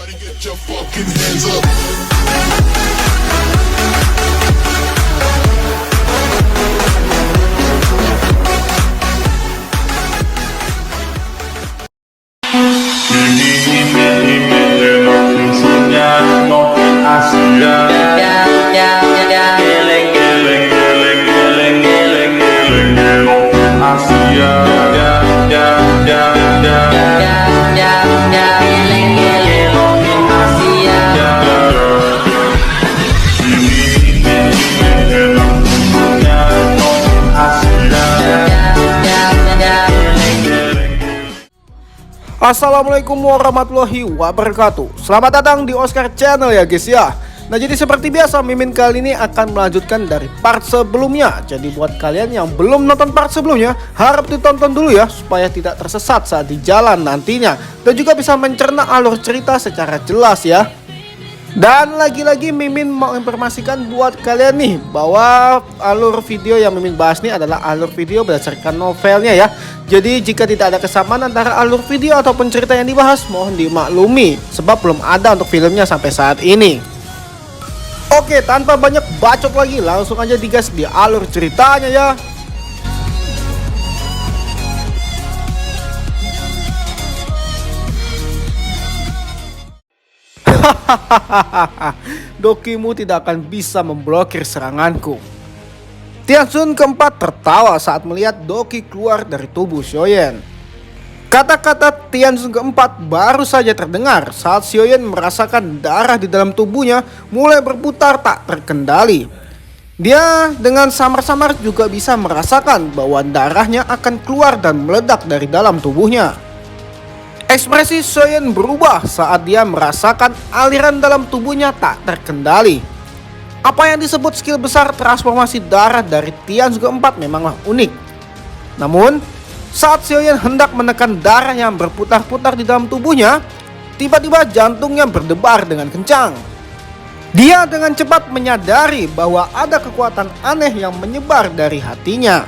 Get your fucking hands up. Assalamualaikum warahmatullahi wabarakatuh. Selamat datang di Oscar Channel ya guys ya. Nah jadi seperti biasa Mimin kali ini akan melanjutkan dari part sebelumnya. Jadi buat kalian yang belum nonton part sebelumnya, harap ditonton dulu ya, supaya tidak tersesat saat di jalan nantinya, dan juga bisa mencerna alur cerita secara jelas ya. Dan lagi-lagi Mimin mau informasikan buat kalian nih, bahwa alur video yang Mimin bahas nih adalah alur video berdasarkan novelnya ya. Jadi jika tidak ada kesamaan antara alur video ataupun cerita yang dibahas, mohon dimaklumi, sebab belum ada untuk filmnya sampai saat ini. Oke, tanpa banyak bacot lagi, langsung aja digas di alur ceritanya ya. Dokimu tidak akan bisa memblokir seranganku. Tianxun keempat tertawa saat melihat Doki keluar dari tubuh Xiaoyan. Kata-kata Tianxun keempat baru saja terdengar saat Xiaoyan merasakan darah di dalam tubuhnya mulai berputar tak terkendali. Dia dengan samar-samar juga bisa merasakan bahwa darahnya akan keluar dan meledak dari dalam tubuhnya. Ekspresi Xiaoyan berubah saat dia merasakan aliran dalam tubuhnya tak terkendali. Apa yang disebut skill besar transformasi darah dari Tianxun keempat memanglah unik. Namun, saat Xiaoyan hendak menekan darah yang berputar-putar di dalam tubuhnya, tiba-tiba jantungnya berdebar dengan kencang. Dia dengan cepat menyadari bahwa ada kekuatan aneh yang menyebar dari hatinya.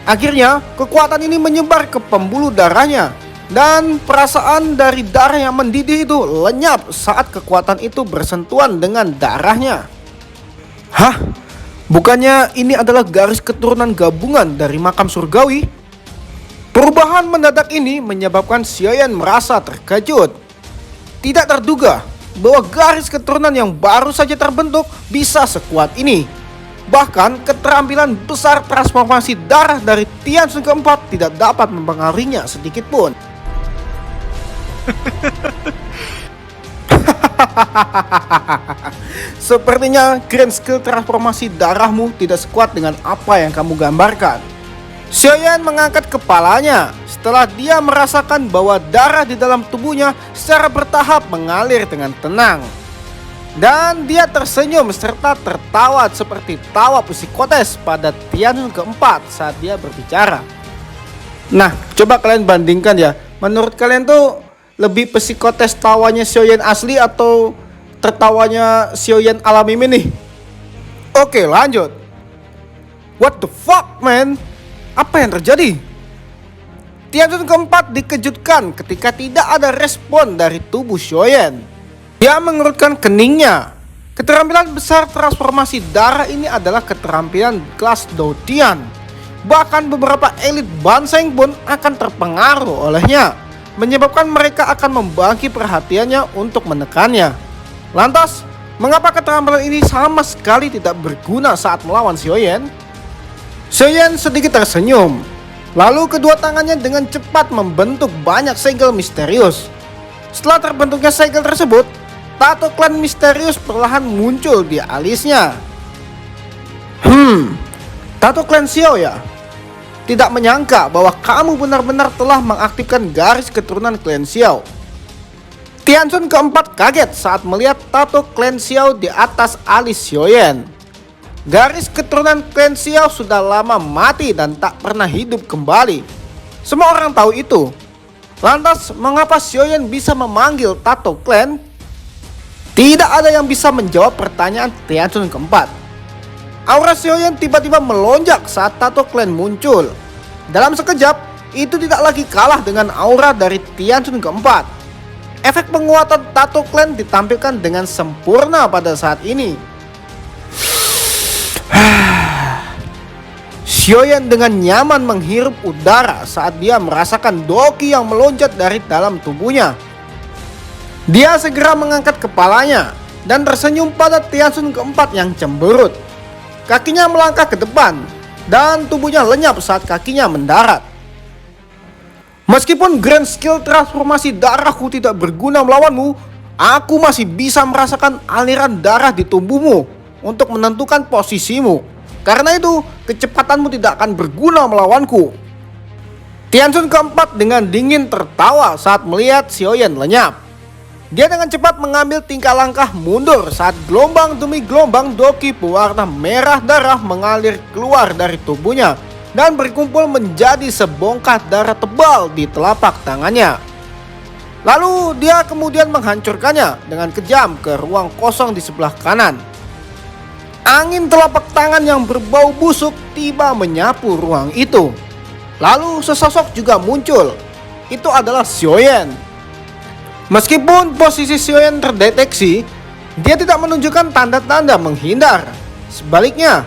Akhirnya, kekuatan ini menyebar ke pembuluh darahnya. Dan perasaan dari darah yang mendidih itu lenyap saat kekuatan itu bersentuhan dengan darahnya. Hah? Bukannya ini adalah garis keturunan gabungan dari makam surgawi? Perubahan mendadak ini menyebabkan Xiaoyan merasa terkejut. Tidak terduga bahwa garis keturunan yang baru saja terbentuk bisa sekuat ini. Bahkan keterampilan besar transformasi darah dari Tianxun keempat tidak dapat mempengaruhinya sedikit pun. Sepertinya grand skill transformasi darahmu tidak sekuat dengan apa yang kamu gambarkan. Xiaoyan mengangkat kepalanya setelah dia merasakan bahwa darah di dalam tubuhnya secara bertahap mengalir dengan tenang. Dan dia tersenyum serta tertawa seperti tawa psikotes pada Tianxun keempat saat dia berbicara. Nah, coba kalian bandingkan ya. Menurut kalian tuh lebih psikotes tawanya Xiaoyan asli atau tertawanya Xiaoyan ala Mimin nih? Oke, lanjut. What the fuck man? Apa yang terjadi? Tianxun keempat dikejutkan ketika tidak ada respon dari tubuh Xiaoyan. Dia mengerutkan keningnya. Keterampilan besar transformasi darah ini adalah keterampilan kelas Doutian. Bahkan beberapa elit Banseng pun akan terpengaruh olehnya, menyebabkan mereka akan membagi perhatiannya untuk menekannya. Lantas, mengapa keterampilan ini sama sekali tidak berguna saat melawan Xiaoyan? Xiaoyan sedikit tersenyum. Lalu kedua tangannya dengan cepat membentuk banyak segel misterius. Setelah terbentuknya segel tersebut, tato klan misterius perlahan muncul di alisnya. Tato klan Xiao ya? Tidak menyangka bahwa kamu benar-benar telah mengaktifkan garis keturunan klan Xiao. Tianxun keempat kaget saat melihat tato klan Xiao di atas alis Xiaoyan. Garis keturunan klan Xiao sudah lama mati dan tak pernah hidup kembali. Semua orang tahu itu. Lantas, mengapa Xiaoyan bisa memanggil tato klan? Tidak ada yang bisa menjawab pertanyaan Tianxun keempat. Aura Xiaoyan tiba-tiba melonjak saat tato klan muncul. Dalam sekejap, itu tidak lagi kalah dengan aura dari Tianxun keempat. Efek penguatan tato clan ditampilkan dengan sempurna pada saat ini. Xiaoyan dengan nyaman menghirup udara saat dia merasakan Doki yang melonjak dari dalam tubuhnya. Dia segera mengangkat kepalanya dan tersenyum pada Tianxun keempat yang cemberut. Kakinya melangkah ke depan dan tubuhnya lenyap saat kakinya mendarat. Meskipun grand skill transformasi darahku tidak berguna melawanmu, aku masih bisa merasakan aliran darah di tubuhmu untuk menentukan posisimu. Karena itu, kecepatanmu tidak akan berguna melawanku. Tianxun keempat dengan dingin tertawa saat melihat Xiaoyan lenyap. Dia dengan cepat mengambil tingkah langkah mundur saat gelombang demi gelombang Doki berwarna merah darah mengalir keluar dari tubuhnya dan berkumpul menjadi sebongkah darah tebal di telapak tangannya. Lalu dia kemudian menghancurkannya dengan kejam ke ruang kosong di sebelah kanan. Angin telapak tangan yang berbau busuk tiba menyapu ruang itu. Lalu sesosok juga muncul. Itu adalah Xiaoyan. Meskipun posisi Xiaoyan terdeteksi, dia tidak menunjukkan tanda-tanda menghindar. Sebaliknya,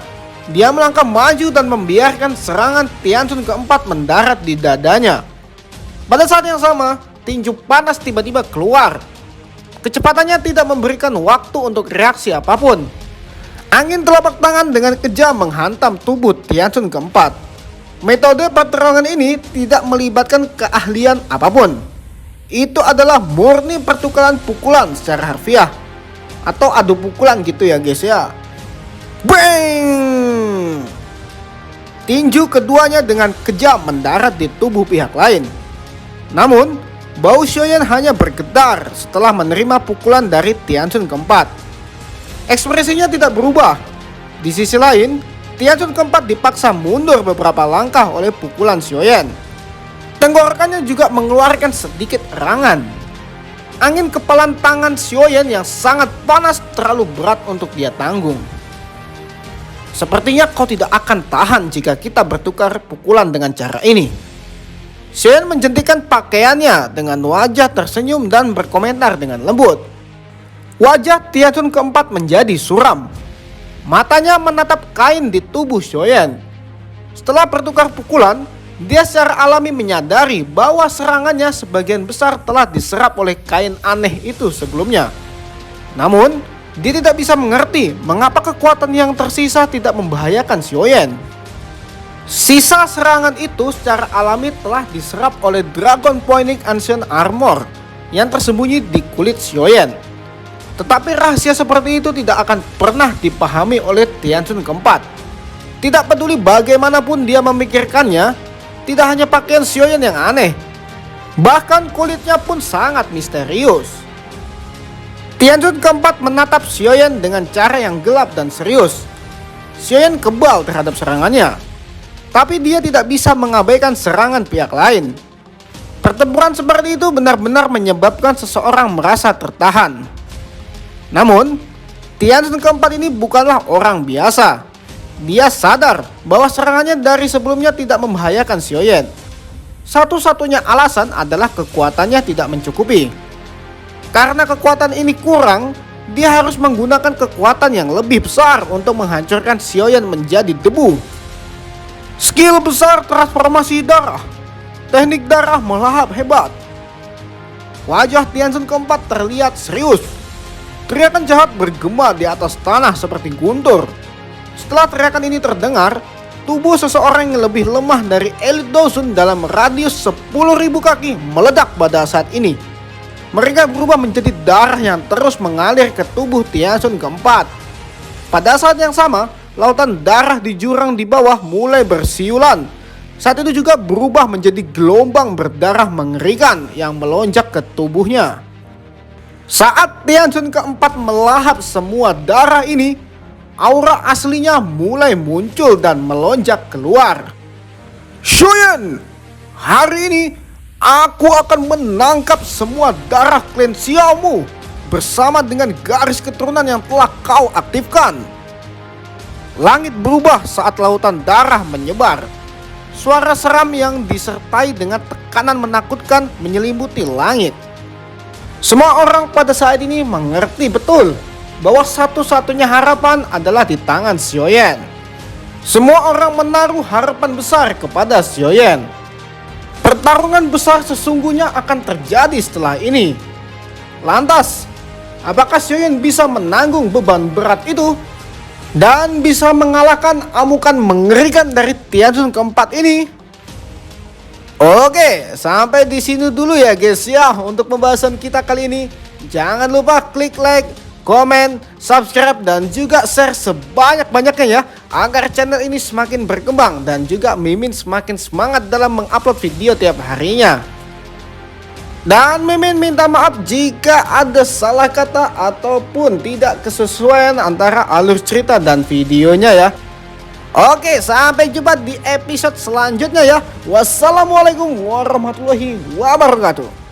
dia melangkah maju dan membiarkan serangan Tianxun keempat mendarat di dadanya. Pada saat yang sama, tinju panas tiba-tiba keluar. Kecepatannya tidak memberikan waktu untuk reaksi apapun. Angin telapak tangan dengan kejam menghantam tubuh Tianxun keempat. Metode pertarungan ini tidak melibatkan keahlian apapun. Itu adalah murni pertukaran pukulan secara harfiah, atau adu pukulan gitu ya guys ya. Bang! Tinju keduanya dengan kejam mendarat di tubuh pihak lain. Namun, bau Xiaoyan hanya bergetar setelah menerima pukulan dari Tianxun keempat. Ekspresinya tidak berubah. Di sisi lain, Tianxun keempat dipaksa mundur beberapa langkah oleh pukulan Xiaoyan. Tenggorokannya juga mengeluarkan sedikit erangan. Angin kepalan tangan Xiaoyan yang sangat panas terlalu berat untuk dia tanggung. Sepertinya kau tidak akan tahan jika kita bertukar pukulan dengan cara ini. Xiaoyan menjentikan pakaiannya dengan wajah tersenyum dan berkomentar dengan lembut. Wajah Tianxun keempat menjadi suram. Matanya menatap kain di tubuh Xiaoyan. Setelah bertukar pukulan, dia secara alami menyadari bahwa serangannya sebagian besar telah diserap oleh kain aneh itu sebelumnya. Namun, dia tidak bisa mengerti mengapa kekuatan yang tersisa tidak membahayakan Xiaoyan. Sisa serangan itu secara alami telah diserap oleh Dragon Pointing Ancient Armor yang tersembunyi di kulit Xiaoyan. Tetapi rahasia seperti itu tidak akan pernah dipahami oleh Tianxun keempat. Tidak peduli bagaimanapun dia memikirkannya, tidak hanya pakaian Xiaoyan yang aneh, bahkan kulitnya pun sangat misterius. Tianxun keempat menatap Xiaoyan dengan cara yang gelap dan serius. Xiaoyan kebal terhadap serangannya, tapi dia tidak bisa mengabaikan serangan pihak lain. Pertempuran seperti itu benar-benar menyebabkan seseorang merasa tertahan. Namun, Tianxun keempat ini bukanlah orang biasa. Dia sadar bahwa serangannya dari sebelumnya tidak membahayakan Xiaoyan. Satu-satunya alasan adalah kekuatannya tidak mencukupi. Karena kekuatan ini kurang, dia harus menggunakan kekuatan yang lebih besar untuk menghancurkan Xiaoyan menjadi debu. Skill besar transformasi darah. Teknik darah melahap hebat. Wajah Tianxun keempat terlihat serius. Teriakan jahat bergema di atas tanah seperti guntur. Setelah teriakan ini terdengar, tubuh seseorang yang lebih lemah dari elit Dosun dalam radius 10.000 kaki meledak pada saat ini. Mereka berubah menjadi darah yang terus mengalir ke tubuh Tianxun keempat. Pada saat yang sama, lautan darah di jurang di bawah mulai bersiulan. Saat itu juga berubah menjadi gelombang berdarah mengerikan yang melonjak ke tubuhnya. Saat Tianxun keempat melahap semua darah ini, aura aslinya mulai muncul dan melonjak keluar. Xiaoyan, hari ini aku akan menangkap semua darah klan Xiaomu bersama dengan garis keturunan yang telah kau aktifkan. Langit berubah saat lautan darah menyebar. Suara seram yang disertai dengan tekanan menakutkan menyelimuti langit. Semua orang pada saat ini mengerti betul bahwa satu-satunya harapan adalah di tangan Xiaoyan. Semua orang menaruh harapan besar kepada Xiaoyan. Pertarungan besar sesungguhnya akan terjadi setelah ini. Lantas, apakah Xiaoyan bisa menanggung beban berat itu dan bisa mengalahkan amukan mengerikan dari Tianzun keempat ini? Oke, sampai di sini dulu ya guys ya untuk pembahasan kita kali ini. Jangan lupa klik like, komen, subscribe dan juga share sebanyak-banyaknya ya, agar channel ini semakin berkembang dan juga Mimin semakin semangat dalam mengupload video tiap harinya. Dan Mimin minta maaf jika ada salah kata ataupun tidak kesesuaian antara alur cerita dan videonya ya. Oke, sampai jumpa di episode selanjutnya ya. Wassalamualaikum warahmatullahi wabarakatuh.